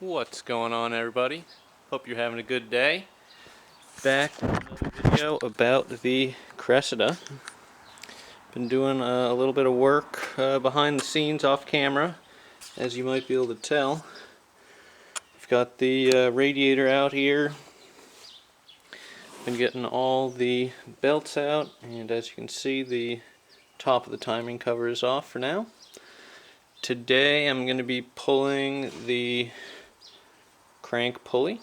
What's going on, everybody? Hope you're having a good day. Back with another video about the Cressida. Been doing a little bit of work behind the scenes off camera, as you might be able to tell. I've got the radiator out here. Been getting all the belts out, and as you can see, the top of the timing cover is off for now. Today I'm going to be pulling the crank pulley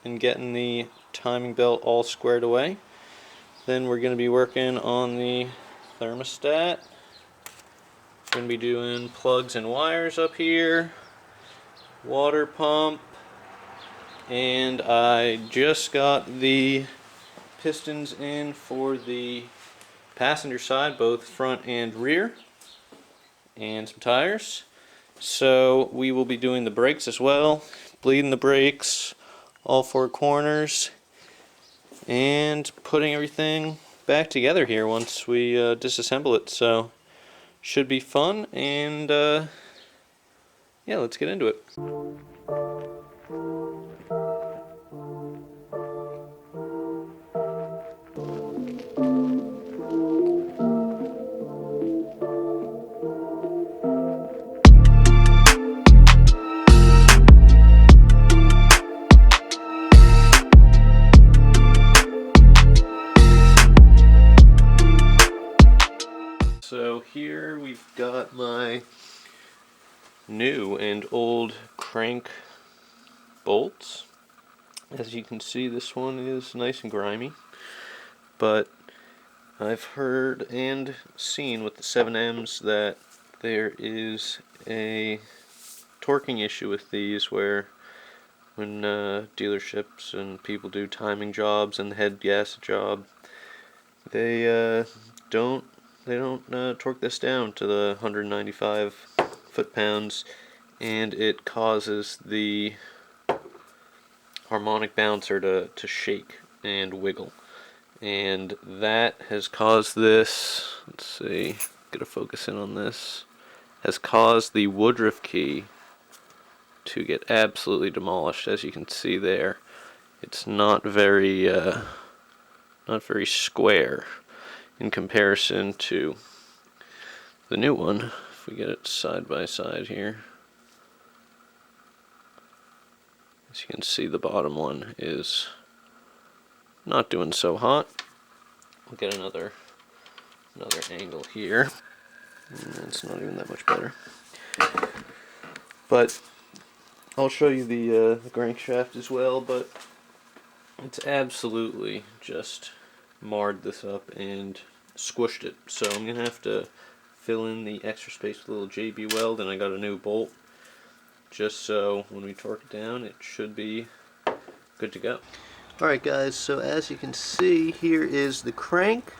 and getting the timing belt all squared away. Then we're going to be working on the thermostat. Going to be doing plugs and wires up here, water pump, and I just got the pistons in for the passenger side, both front and rear, and some tires. So we will be doing the brakes as well, bleeding the brakes, all four corners, and putting everything back together here once we disassemble it. So should be fun, and yeah, let's get into it. So here we've got my new and old crank bolts. As you can see, this one is nice and grimy, but I've heard and seen with the 7Ms that there is a torquing issue with these, where when dealerships and people do timing jobs and the head gasket job, they don't torque this down to the 195 foot-pounds, and it causes the harmonic bouncer to shake and wiggle, and that has caused this, let's see, get a focus in on this, has caused the woodruff key to get absolutely demolished. As you can see there, it's not very square in comparison to the new one. If we get it side by side here, as you can see, the bottom one is not doing so hot. We'll get another angle here. It's not even that much better, but I'll show you the crankshaft as well. But it's absolutely just marred this up and squished it, so I'm gonna have to fill in the extra space with a little JB weld, and I got a new bolt just so when we torque it down it should be good to go. Alright guys, so as you can see, here is the crank,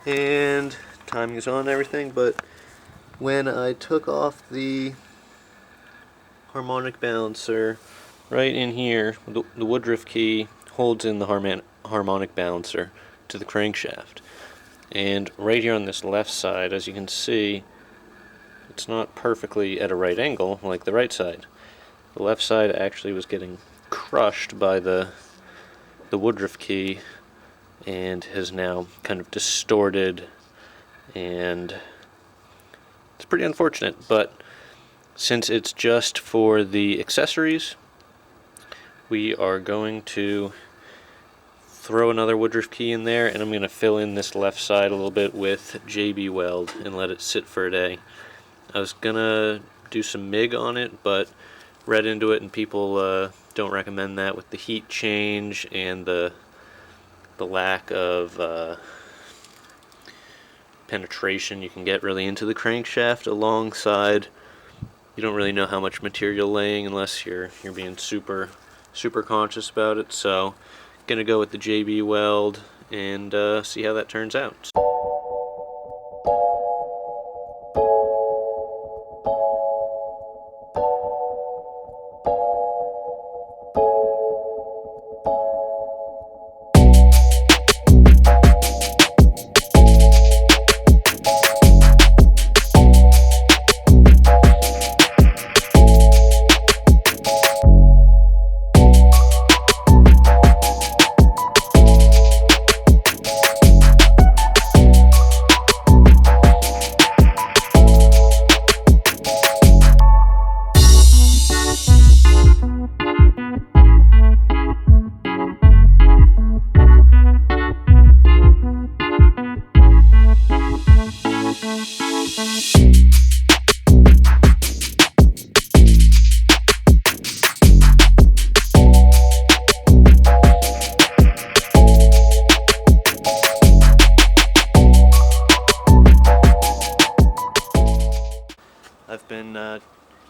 and timing is on and everything, but when I took off the harmonic balancer, right in here, the woodruff key holds in the harmonic balancer to the crankshaft, and right here on this left side, as you can see, it's not perfectly at a right angle like the right side. The left side actually was getting crushed by the woodruff key and has now kind of distorted, and it's pretty unfortunate, but since it's just for the accessories, we are going to throw another woodruff key in there, and I'm going to fill in this left side a little bit with JB weld and let it sit for a day. I was going to do some MIG on it, but read into it, and people don't recommend that with the heat change and the lack of penetration you can get really into the crankshaft alongside. You don't really know how much material laying unless you're being super conscious about it. So gonna go with the JB weld and see how that turns out.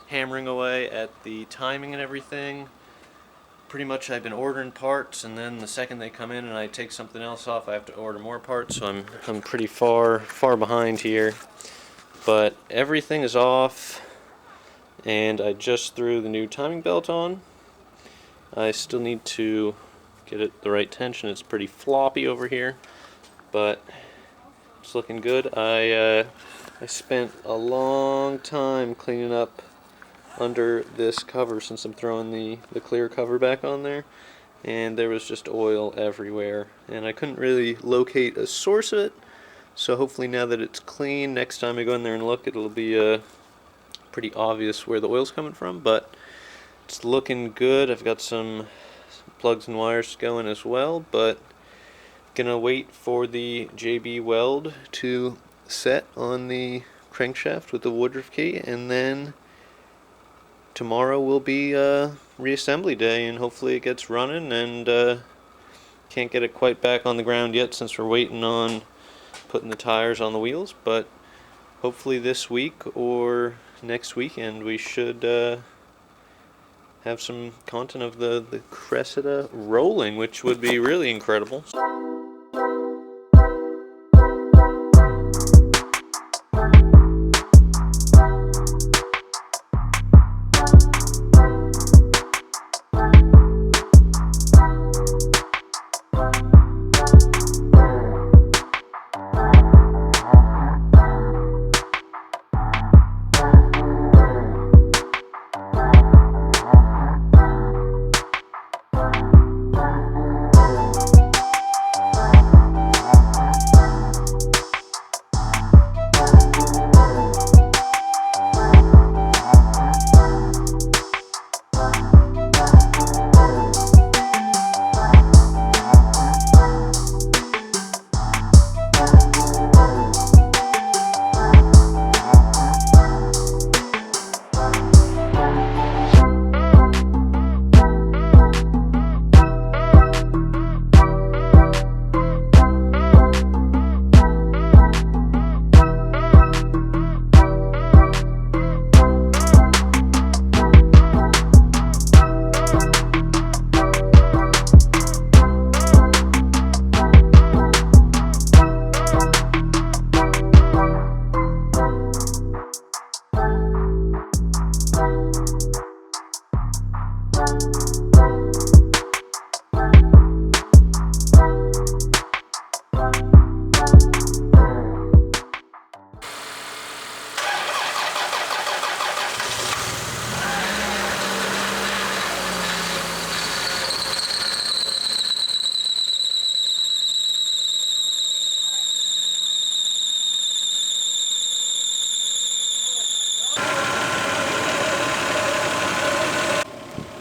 hammering away at the timing and everything. Pretty much I've been ordering parts, and then the second they come in and I take something else off, I have to order more parts, so I'm pretty far behind here. But everything is off, and I just threw the new timing belt on. I still need to get it the right tension. It's pretty floppy over here, but it's looking good. I spent a long time cleaning up under this cover since I'm throwing the clear cover back on there, and there was just oil everywhere, and I couldn't really locate a source of it. So hopefully now that it's clean, next time I go in there and look, it'll be pretty obvious where the oil's coming from. But it's looking good. I've got some plugs and wires going as well, but gonna wait for the JB weld to set on the crankshaft with the Woodruff key, and then tomorrow will be reassembly day, and hopefully it gets running. And can't get it quite back on the ground yet since we're waiting on putting the tires on the wheels, but hopefully this week or next weekend we should have some content of the Cressida rolling, which would be really incredible.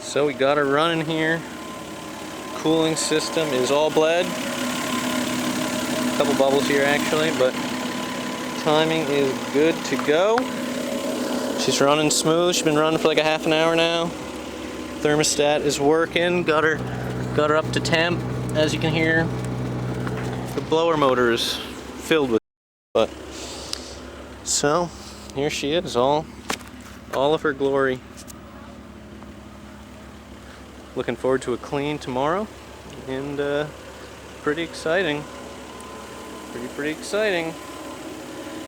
So we got her running here. Cooling system is all bled. A couple bubbles here actually, but timing is good to go. She's running smooth. She's been running for like a half an hour now. Thermostat is working. Got her up to temp. As you can hear, the blower motor is filled with. But so here she is, all of her glory. Looking forward to a clean tomorrow, and pretty exciting. Pretty exciting.